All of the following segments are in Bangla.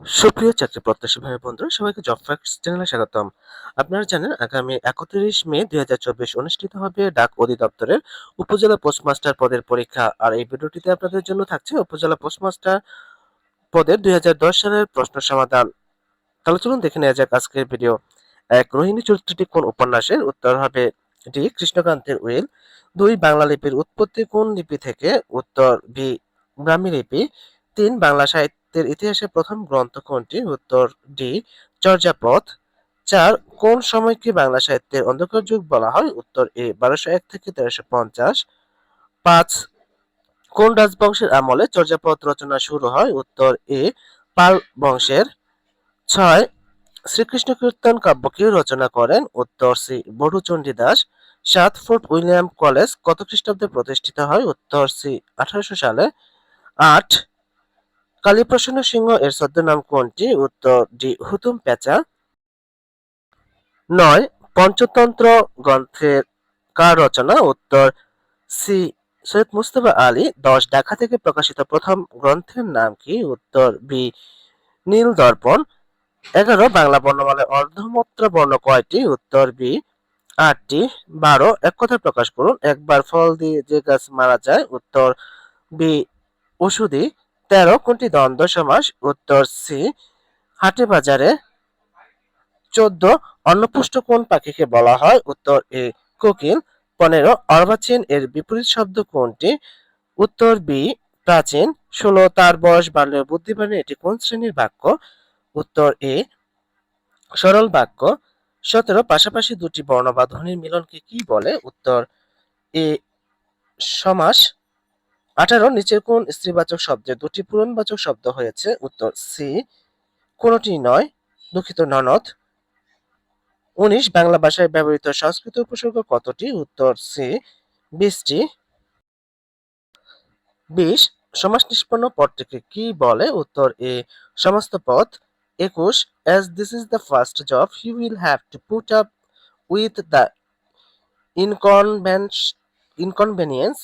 সুপ্রিয় চাকরি প্রত্যাশী ভাই বন্ধুরা, সবাইকে জব ফ্যাক্টস চ্যানেলে স্বাগতম। আপনারা জানেন আগামী 31 মে 2024 অনুষ্ঠিত হবে ডাক অধিদপ্তরের উপজেলা পোস্টমাস্টার পদের পরীক্ষা। আর এই ভিডিওটিতে আপনাদের জন্য থাকছে উপজেলা পোস্টমাস্টার পদের 2010 সালের প্রশ্ন সমাধান। তাহলে চলুন দেখে নেওয়া যাক আজকের ভিডিও। এক, রোহিণী চরিত্রটি কোন উপন্যাসের? উত্তর হবে ডি, কৃষ্ণকান্তের উইল। দুই, বাংলা লিপির উৎপত্তি কোন লিপি থেকে? উত্তর বি, ব্রাহ্মী লিপি। তিন, বাংলা সাহিত্যের ইতিহাসে প্রথম গ্রন্থ কোনটি? উত্তর ডি, চর্যাপদ। চার, কোন সময়কে বাংলা সাহিত্যের অন্ধকার যুগ বলা হয়? উত্তর এ, 1201 থেকে 1350। পাঁচ, কোন রাজবংশের আমলে চর্যাপদ রচনা শুরু হয়? উত্তর এ, পাল বংশের। ছয়, শ্রীকৃষ্ণ কীর্তন কাব্য কে রচনা করেন? উত্তর সি, বড়ু চণ্ডীদাস। সাত, ফোর্ট উইলিয়াম কলেজ কত খ্রিস্টাব্দে প্রতিষ্ঠিত হয়? উত্তর সি, 1800 সালে। আট, কালীপ্রসন্ন সিংহ এর ছদ্মনাম কোনটি? উত্তর ডি, হুতুম প্যাঁচা। নয়, পঞ্চতন্ত্র গ্রন্থের কার রচনা? উত্তর সি, সৈয়দ মুজতবা আলী। 10, ঢাকা থেকে প্রকাশিত প্রথম গ্রন্থের নাম কি? উত্তর বি, নীল দর্পণ। 11, বাংলা বর্ণমালায় অর্ধমাত্রা বর্ণ কয়টি? উত্তর বি, 8টি। 12, এক কথায় প্রকাশ করুন, একবার ফল দিয়ে যে গাছ মারা যায়? উত্তর বি, ওষুধি। 13, কোনটি দ্বন্দ্ব সমাস? উত্তর সি, হাটে বাজারে। 14, অন্নপুষ্ট কোন পাখিকে বলা হয়? উত্তর এ, কোকিল। 15, অর্বাচীন এর বিপরীত শব্দ কোনটি? উত্তর বি, প্রাচীন। 16, তার বয়স বাড়লেও বুদ্ধি বাড়ে, এটি কোন শ্রেণীর বাক্য? উত্তর এ, সরল বাক্য। 17, পাশাপাশি দুটি বর্ণ বা ধ্বনির মিলনকে কি বলে? উত্তর এ, সমাস। 18, নিচের কোন স্ত্রীবাচক শব্দে দুটি পুরুষবাচক শব্দ হয়েছে? উত্তর সি, কোনটি নয়, দুঃখিত, ননদ। 19, বাংলা ভাষায় ব্যবহৃত সংস্কৃত উপসর্গ কতটি? উত্তর সি, 20টি। 20, সমাস নিষ্পন্ন পদটিকে কি বলে? উত্তর এ, সমস্ত পদ। 21, as this is the first job he will have to put up with the inconvenience।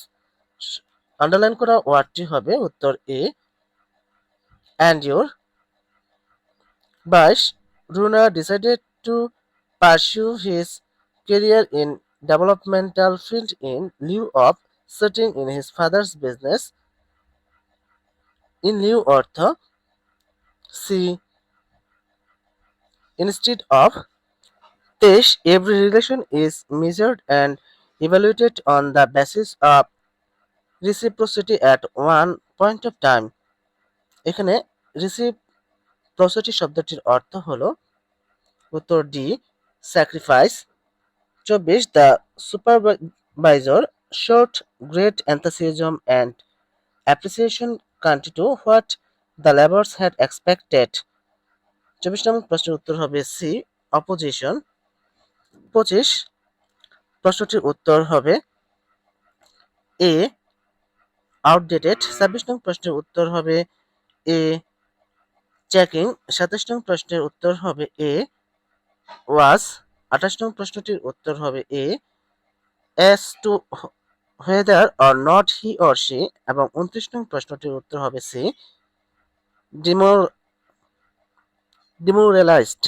Underline করা ওয়ার্ডটি হবে উত্তর এ, endure। 22, Runa decided to pursue his career in developmental field in lieu of sitting in his father's business। in lieu অর্থ C, instead of। 23, every relation is measured and evaluated on the basis of reciprocity at one point of time। এখানে রিসিপ্রোসিটি শব্দটির অর্থ হলো উত্তর D, sacrifice. 24, the supervisor showed great enthusiasm and appreciation country to what the laborers had expected। 24 নম্বর প্রশ্নের উত্তর হবে সি, অপোজিশন। 25, প্রশ্নটির উত্তর হবে এ, আউটডেটেড। 26 নং প্রশ্নের উত্তর হবে এ, চেকিং। 27 নং প্রশ্নের উত্তর হবে এ, ওয়াজ। 28 নং প্রশ্নটির উত্তর হবে A, as to whether or not he or she। এবং 29 নং প্রশ্নটির উত্তর হবে সি, demoralized।